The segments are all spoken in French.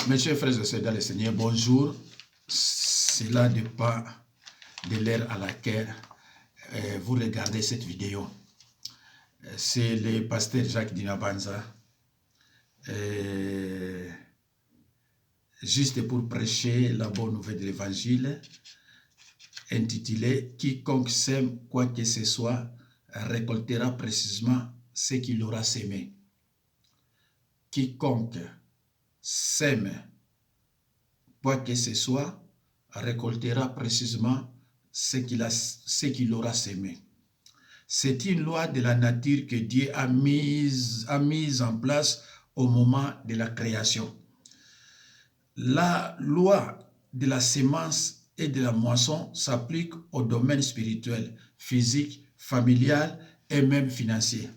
Mes chers frères et sœurs dans le Seigneur, bonjour. C'est là de pas de l'ère à laquelle vous regardez cette vidéo. C'est le pasteur Jacques Dinabanza, juste pour prêcher la bonne nouvelle de l'évangile, intitulé « Quiconque sème quoi que ce soit récoltera précisément ce qu'il aura sémé. » Quiconque sème quoi que ce soit récoltera précisément ce qu'il aura sémé. C'est une loi de la nature que Dieu a mise en place au moment de la création. La loi de la sémence et de la moisson s'applique au domaine spirituel, physique, familial et même financier.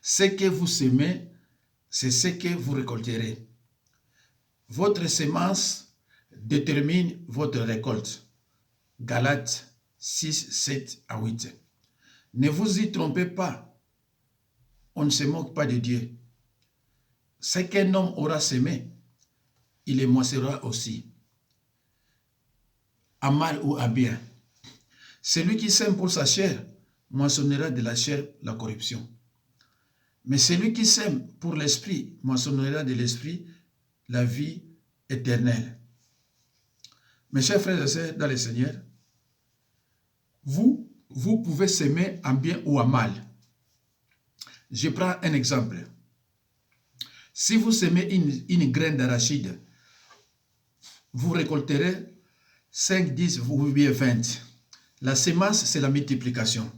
Ce que vous sémez, c'est ce que vous récolterez. Votre sémence détermine votre récolte. Galates 6, 7 à 8. Ne vous y trompez pas. On ne se moque pas de Dieu. Ce qu'un homme aura sémé, il le moissonnera aussi. À mal ou à bien. Celui qui sème pour sa chair, moissonnera de la chair la corruption. Mais celui qui sème pour l'esprit, moissonnera de l'esprit la vie éternelle. Mes chers frères et sœurs dans le Seigneur, vous pouvez s'aimer en bien ou en mal. Je prends un exemple. Si vous semez une graine d'arachide, vous récolterez 5, 10 ou bien 20. La semence, c'est la multiplication.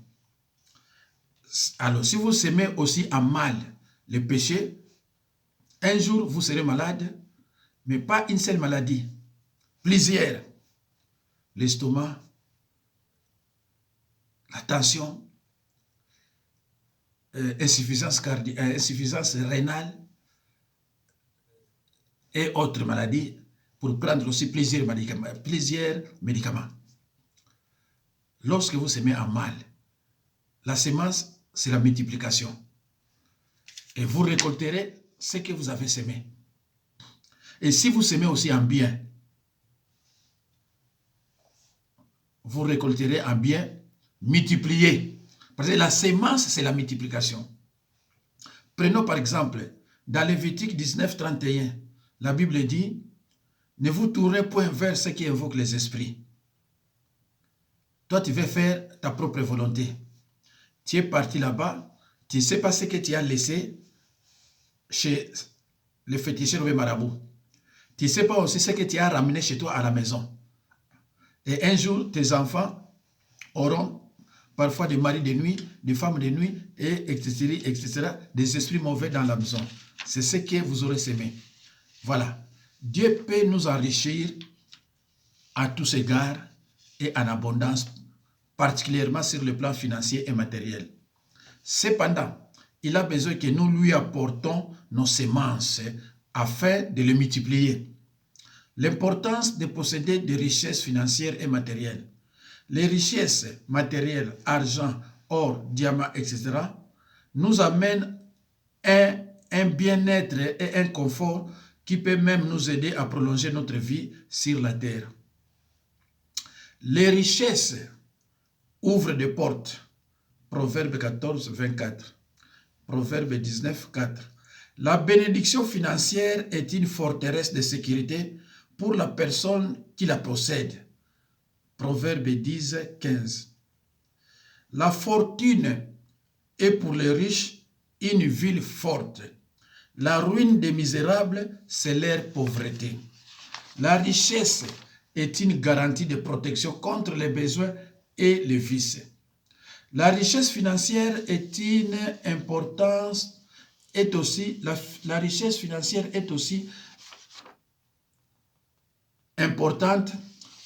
Alors, si vous semez aussi en mal le péché, un jour vous serez malade, mais pas une seule maladie, plusieurs. L'estomac, la tension, insuffisance rénale et autres maladies, pour prendre aussi plusieurs médicaments. Lorsque vous semez en mal, la semence, c'est la multiplication. Et vous récolterez ce que vous avez semé. Et si vous semez aussi en bien, vous récolterez en bien multiplié. Parce que la semence, c'est la multiplication. Prenons par exemple, dans Lévitique 19, 31, la Bible dit, « Ne vous tournez point vers ce qui invoque les esprits. » Toi, tu veux faire ta propre volonté. Tu es parti là-bas, tu ne sais pas ce que tu as laissé chez le féticheur ou le marabout. Tu ne sais pas aussi ce que tu as ramené chez toi à la maison. Et un jour, tes enfants auront parfois des maris de nuit, des femmes de nuit, et etc., des esprits mauvais dans la maison. C'est ce que vous aurez semé. Voilà. Dieu peut nous enrichir à tous égards et en abondance, particulièrement sur le plan financier et matériel. Cependant, il a besoin que nous lui apportons nos semences afin de les multiplier. L'importance de posséder des richesses financières et matérielles. Les richesses matérielles, argent, or, diamant, etc., nous amènent un bien-être et un confort qui peut même nous aider à prolonger notre vie sur la terre. Les richesses ouvrent des portes. Proverbe 14, 24. Proverbe 19, 4. La bénédiction financière est une forteresse de sécurité pour la personne qui la possède. Proverbe 10, 15. La fortune est pour les riches une ville forte. La ruine des misérables, c'est leur pauvreté. La richesse est une garantie de protection contre les besoins et les vices. La richesse financière est une importance, la richesse financière est aussi importante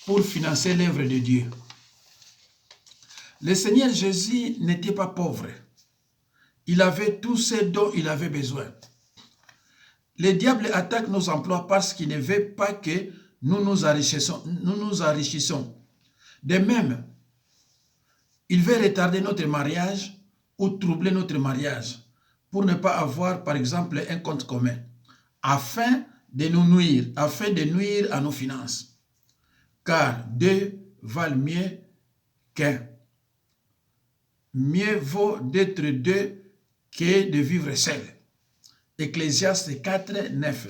pour financer l'œuvre de Dieu. Le Seigneur Jésus n'était pas pauvre. Il avait tout ce dont il avait besoin. Le diable attaque nos emplois parce qu'il ne veut pas que nous nous enrichissons. De même, il veut retarder notre mariage ou troubler notre mariage pour ne pas avoir, par exemple, un compte commun, afin de nous nuire, afin de nuire à nos finances. Car deux valent mieux qu'un. Mieux vaut d'être deux que de vivre seul. Ecclésiaste 4, 9.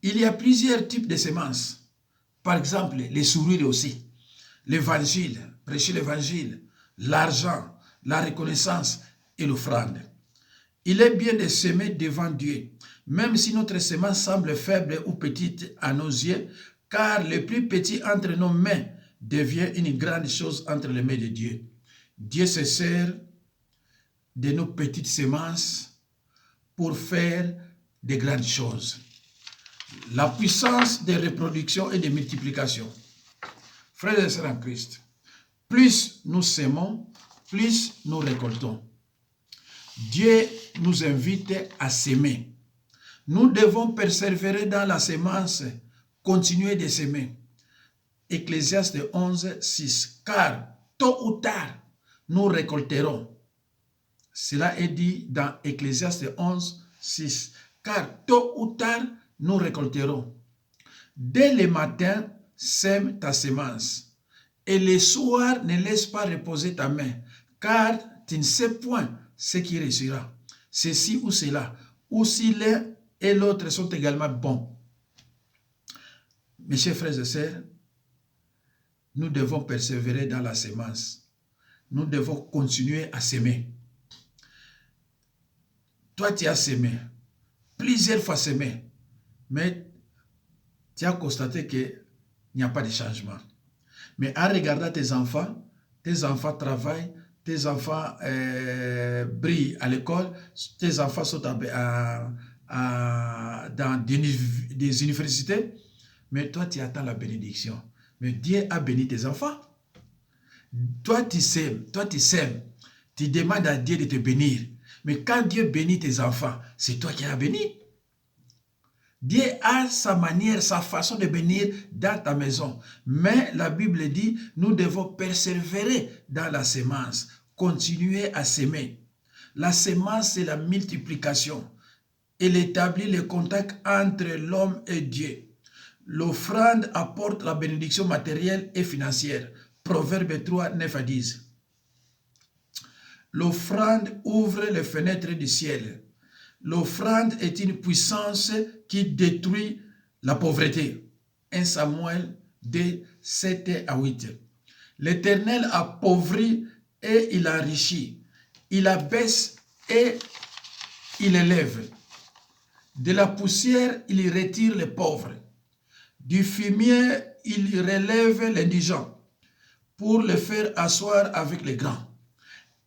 Il y a plusieurs types de semences. Par exemple, les sourires aussi. L'évangile, prêcher l'évangile, l'argent, la reconnaissance et l'offrande. Il est bien de semer devant Dieu, même si notre semence semble faible ou petite à nos yeux, car le plus petit entre nos mains devient une grande chose entre les mains de Dieu. Dieu se sert de nos petites semences pour faire de grandes choses. La puissance de reproduction et de multiplication. Frères et sœurs en Christ, plus nous semons, plus nous récoltons. Dieu nous invite à s'aimer. Nous devons persévérer dans la semence, continuer de s'aimer. Ecclésiaste 11, 6. Car tôt ou tard, nous récolterons. Cela est dit dans Ecclésiaste 11, 6. Car tôt ou tard, nous récolterons. Dès le matin, sème ta semence. Et le soir, ne laisse pas reposer ta main, car tu ne sais point ce qui réussira. Ceci ou cela, ou si l'un et l'autre sont également bons. Mes chers frères et sœurs, nous devons persévérer dans la semence. Nous devons continuer à s'aimer. Toi, tu as semé, plusieurs fois semé, mais tu as constaté qu'il n'y a pas de changement. Mais en regardant tes enfants travaillent, tes enfants brillent à l'école, tes enfants sont dans des universités, mais toi tu attends la bénédiction. Mais Dieu a béni tes enfants. Toi tu sèmes, tu demandes à Dieu de te bénir. Mais quand Dieu bénit tes enfants, c'est toi qui as béni. Dieu a sa manière, sa façon de bénir dans ta maison. Mais la Bible dit, nous devons persévérer dans la semence, continuer à s'aimer. La semence, c'est la multiplication. Elle établit le contact entre l'homme et Dieu. L'offrande apporte la bénédiction matérielle et financière. Proverbe 3, 9 à 10. L'offrande ouvre les fenêtres du ciel. L'offrande est une puissance qui détruit la pauvreté. 1 Samuel 2, 7 à 8. L'Éternel appauvrit et il enrichit. Il abaisse et il élève. De la poussière, il retire les pauvres. Du fumier, il relève l'indigent pour le faire asseoir avec les grands.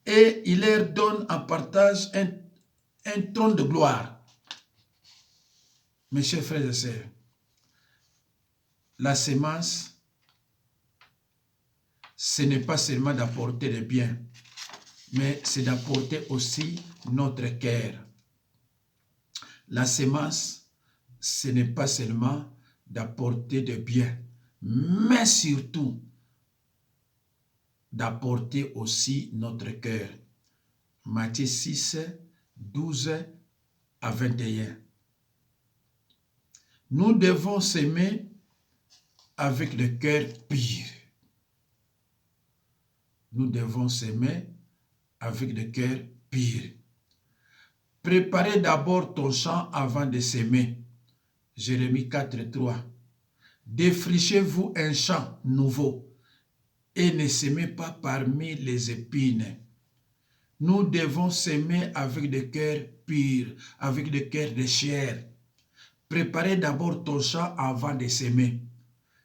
Et il leur donne en partage un trône de gloire. Mes chers frères et sœurs, la semence, ce n'est pas seulement d'apporter des biens, mais c'est d'apporter aussi notre cœur. La semence, ce n'est pas seulement d'apporter des biens, mais surtout d'apporter aussi notre cœur. Matthieu 6, 12 à 21. Nous devons s'aimer avec le cœur pur. Nous devons s'aimer avec le cœur pur. Préparez d'abord ton champ avant de s'aimer. Jérémie 4, 3. Défrichez-vous un champ nouveau et ne s'aimez pas parmi les épines. Nous devons s'aimer avec le cœur pur, avec le cœur de chair. Préparez d'abord ton champ avant de s'aimer.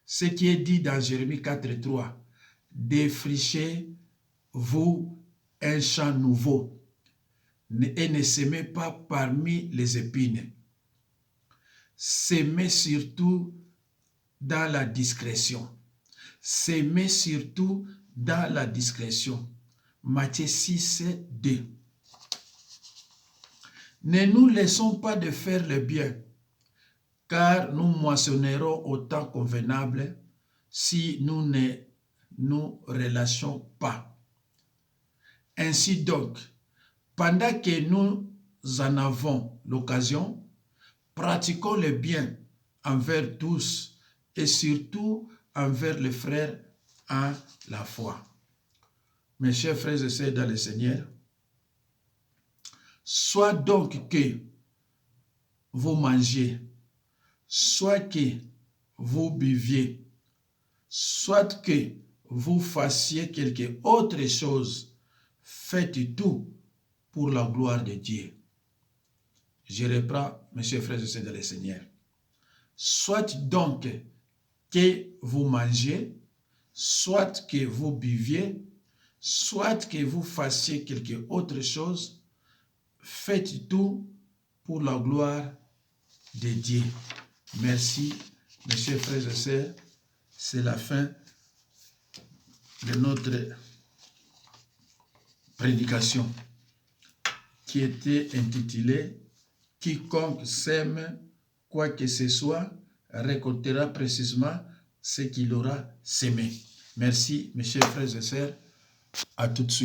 Ce qui est dit dans Jérémie 4, 3. Défrichez-vous un champ nouveau et ne s'aimez pas parmi les épines. S'aimer surtout dans la discrétion. S'aimer surtout dans la discrétion. Matthieu 6, 2. Ne nous laissons pas de faire le bien, car nous moissonnerons au temps convenable si nous ne nous relâchons pas. Ainsi donc, pendant que nous en avons l'occasion, Pratiquons le bien envers tous et surtout envers les frères en la foi. Mes chers frères et sœurs dans le Seigneur, soit donc que vous mangiez, soit que vous buviez, soit que vous fassiez quelque autre chose, faites tout pour la gloire de Dieu. Je reprends, mes chers frères et sœurs dans le Seigneur. Soit donc que vous mangez, soit que vous buviez, soit que vous fassiez quelque autre chose, faites tout pour la gloire de Dieu. Merci, mes chers frères et sœurs. C'est la fin de notre prédication qui était intitulée « Quiconque sème quoi que ce soit récoltera précisément ce qu'il aura sémé ». Merci, mes chers frères et sœurs. À tout de suite.